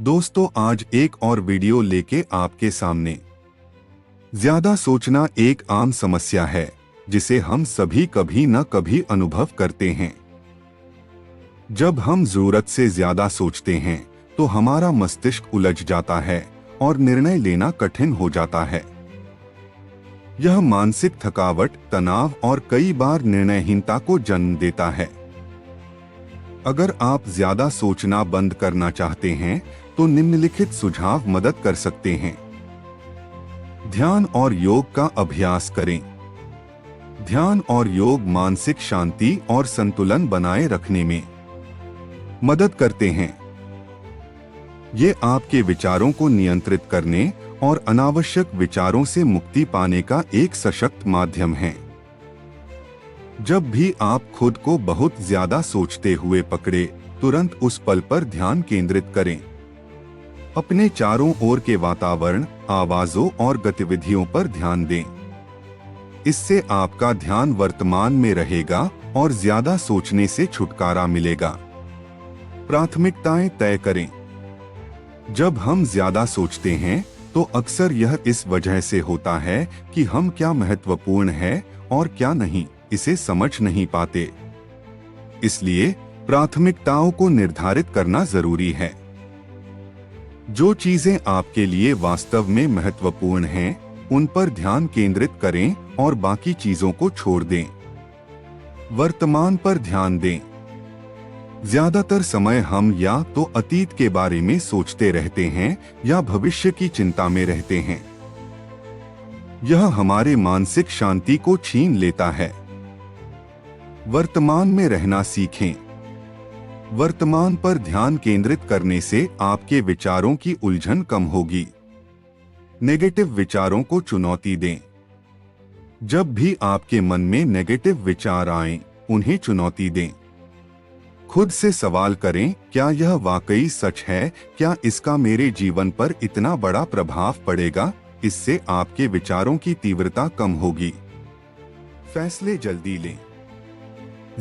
दोस्तों, आज एक और वीडियो लेके आपके सामने। ज्यादा सोचना एक आम समस्या है जिसे हम सभी कभी न कभी अनुभव करते हैं। जब हम जरूरत से ज्यादा सोचते हैं तो हमारा मस्तिष्क उलझ जाता है और निर्णय लेना कठिन हो जाता है। यह मानसिक थकावट, तनाव और कई बार निर्णयहीनता को जन्म देता है। अगर आप ज्यादा सोचना बंद करना चाहते हैं तो निम्नलिखित सुझाव मदद कर सकते हैं। ध्यान और योग का अभ्यास करें। ध्यान और योग मानसिक शांति और संतुलन बनाए रखने में मदद करते हैं। ये आपके विचारों को नियंत्रित करने और अनावश्यक विचारों से मुक्ति पाने का एक सशक्त माध्यम है। जब भी आप खुद को बहुत ज्यादा सोचते हुए पकड़े, तुरंत उस पल पर ध्यान केंद्रित करें। अपने चारों ओर के वातावरण, आवाजों और गतिविधियों पर ध्यान दें। इससे आपका ध्यान वर्तमान में रहेगा और ज्यादा सोचने से छुटकारा मिलेगा। प्राथमिकताएं तय करें। जब हम ज्यादा सोचते हैं तो अक्सर यह इस वजह से होता है कि हम क्या महत्वपूर्ण है और क्या नहीं, इसे समझ नहीं पाते। इसलिए प्राथमिकताओं को निर्धारित करना जरूरी है। जो चीजें आपके लिए वास्तव में महत्वपूर्ण हैं, उन पर ध्यान केंद्रित करें और बाकी चीजों को छोड़ दें। वर्तमान पर ध्यान दें। ज्यादातर समय हम या तो अतीत के बारे में सोचते रहते हैं या भविष्य की चिंता में रहते हैं। यह हमारे मानसिक शांति को छीन लेता है। वर्तमान में रहना सीखें। वर्तमान पर ध्यान केंद्रित करने से आपके विचारों की उलझन कम होगी। नेगेटिव विचारों को चुनौती दें। जब भी आपके मन में नेगेटिव विचार आएं, उन्हें चुनौती दें। खुद से सवाल करें, क्या यह वाकई सच है? क्या इसका मेरे जीवन पर इतना बड़ा प्रभाव पड़ेगा? इससे आपके विचारों की तीव्रता कम होगी। फैसले जल्दी लें।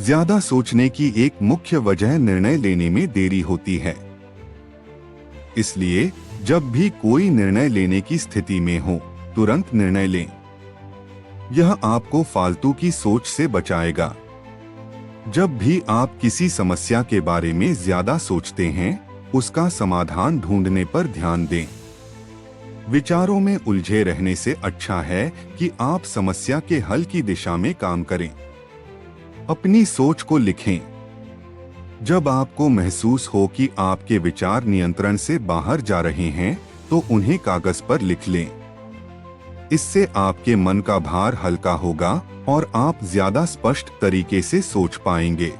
ज्यादा सोचने की एक मुख्य वजह निर्णय लेने में देरी होती है। इसलिए जब भी कोई निर्णय लेने की स्थिति में हो, तुरंत निर्णय लें। यह आपको फालतू की सोच से बचाएगा। जब भी आप किसी समस्या के बारे में ज्यादा सोचते हैं, उसका समाधान ढूंढने पर ध्यान दें। विचारों में उलझे रहने से अच्छा है कि आप समस्या के हल की दिशा में काम करें। अपनी सोच को लिखें। जब आपको महसूस हो कि आपके विचार नियंत्रण से बाहर जा रहे हैं, तो उन्हें कागज पर लिख लें। इससे आपके मन का भार हल्का होगा और आप ज्यादा स्पष्ट तरीके से सोच पाएंगे।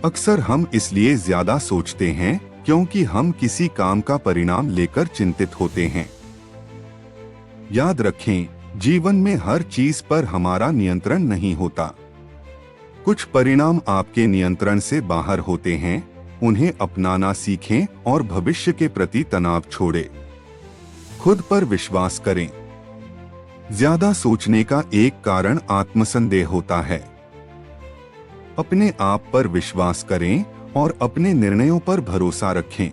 अक्सर हम इसलिए ज्यादा सोचते हैं क्योंकि हम किसी काम का परिणाम लेकर चिंतित होते हैं। याद रखें, जीवन में हर चीज पर हमारा नियंत्रण नहीं होता। कुछ परिणाम आपके नियंत्रण से बाहर होते हैं। उन्हें अपनाना सीखें और भविष्य के प्रति तनाव छोड़ें। खुद पर विश्वास करें। ज्यादा सोचने का एक कारण आत्मसंदेह होता है। अपने आप पर विश्वास करें और अपने निर्णयों पर भरोसा रखें।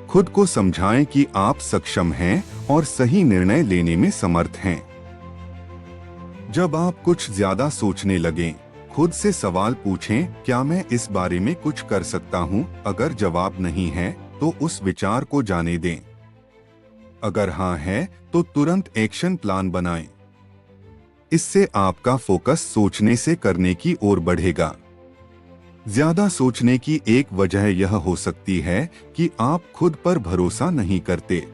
खुद को समझाएं कि आप सक्षम हैं और सही निर्णय लेने में समर्थ हैं। जब आप कुछ ज्यादा सोचने लगें, खुद से सवाल पूछें, क्या मैं इस बारे में कुछ कर सकता हूं? अगर जवाब नहीं है तो उस विचार को जाने दें। अगर हाँ है तो तुरंत एक्शन प्लान बनाएं। इससे आपका फोकस सोचने से करने की ओर बढ़ेगा। ज्यादा सोचने की एक वजह यह हो सकती है कि आप खुद पर भरोसा नहीं करते।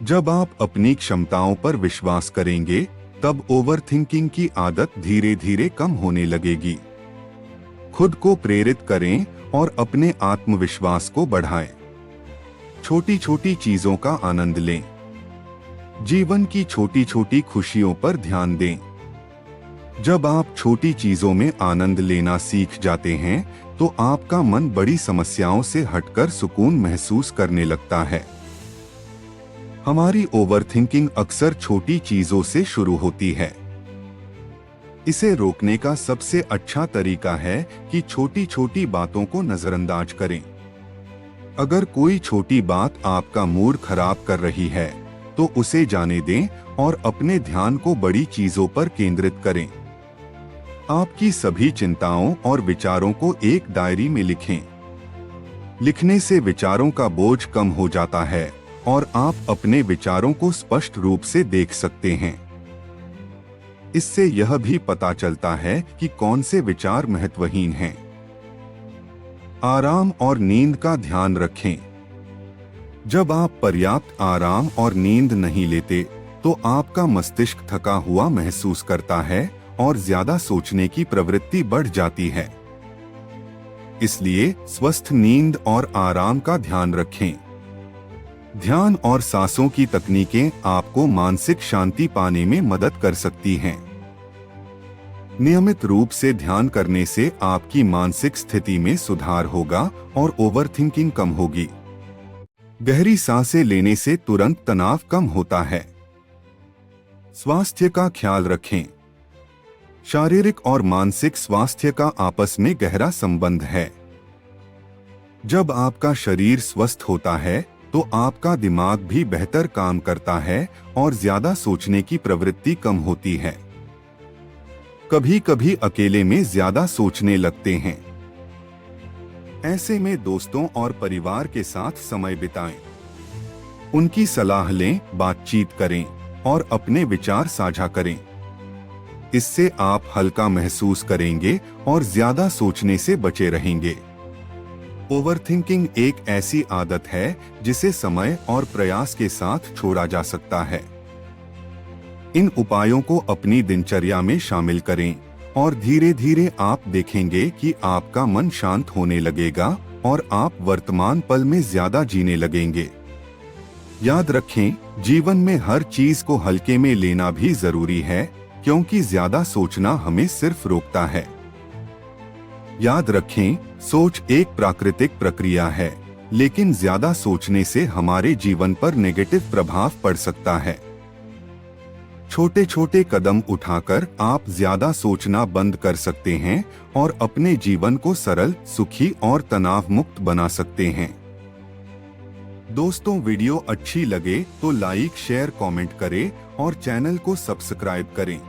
जब आप अपनी क्षमताओं पर विश्वास करेंगे, तब ओवरथिंकिंग की आदत धीरे धीरे कम होने लगेगी। खुद को प्रेरित करें और अपने आत्मविश्वास को बढ़ाएं। छोटी छोटी चीजों का आनंद लें। जीवन की छोटी छोटी खुशियों पर ध्यान दें। जब आप छोटी चीजों में आनंद लेना सीख जाते हैं, तो आपका मन बड़ी समस्याओं से हटकर सुकून महसूस करने लगता है। हमारी ओवरथिंकिंग अक्सर छोटी चीजों से शुरू होती है। इसे रोकने का सबसे अच्छा तरीका है कि छोटी छोटी बातों को नजरअंदाज करें। अगर कोई छोटी बात आपका मूड खराब कर रही है तो उसे जाने दें और अपने ध्यान को बड़ी चीजों पर केंद्रित करें। आपकी सभी चिंताओं और विचारों को एक डायरी में लिखें। लिखने से विचारों का बोझ कम हो जाता है और आप अपने विचारों को स्पष्ट रूप से देख सकते हैं। इससे यह भी पता चलता है कि कौन से विचार महत्वहीन हैं। आराम और नींद का ध्यान रखें। जब आप पर्याप्त आराम और नींद नहीं लेते तो आपका मस्तिष्क थका हुआ महसूस करता है और ज्यादा सोचने की प्रवृत्ति बढ़ जाती है। इसलिए स्वस्थ नींद और आराम का ध्यान रखें। ध्यान और सांसों की तकनीकें आपको मानसिक शांति पाने में मदद कर सकती हैं। नियमित रूप से ध्यान करने से आपकी मानसिक स्थिति में सुधार होगा और ओवरथिंकिंग कम होगी। गहरी सांसें लेने से तुरंत तनाव कम होता है। स्वास्थ्य का ख्याल रखें। शारीरिक और मानसिक स्वास्थ्य का आपस में गहरा संबंध है। जब आपका शरीर स्वस्थ होता है तो आपका दिमाग भी बेहतर काम करता है और ज्यादा सोचने की प्रवृत्ति कम होती है। कभी कभी अकेले में ज्यादा सोचने लगते हैं। ऐसे में दोस्तों और परिवार के साथ समय बिताएं। उनकी सलाह लें, बातचीत करें और अपने विचार साझा करें। इससे आप हल्का महसूस करेंगे और ज्यादा सोचने से बचे रहेंगे। ओवरथिंकिंग एक ऐसी आदत है जिसे समय और प्रयास के साथ छोड़ा जा सकता है। इन उपायों को अपनी दिनचर्या में शामिल करें और धीरे धीरे आप देखेंगे कि आपका मन शांत होने लगेगा और आप वर्तमान पल में ज्यादा जीने लगेंगे। याद रखें, जीवन में हर चीज को हल्के में लेना भी जरूरी है, क्योंकि ज्यादा सोचना हमें सिर्फ रोकता है। याद रखें, सोच एक प्राकृतिक प्रक्रिया है, लेकिन ज्यादा सोचने से हमारे जीवन पर नेगेटिव प्रभाव पड़ सकता है। छोटे छोटे कदम उठाकर आप ज्यादा सोचना बंद कर सकते हैं और अपने जीवन को सरल, सुखी और तनाव मुक्त बना सकते हैं। दोस्तों, वीडियो अच्छी लगे तो लाइक, शेयर, कमेंट करें और चैनल को सब्सक्राइब करें।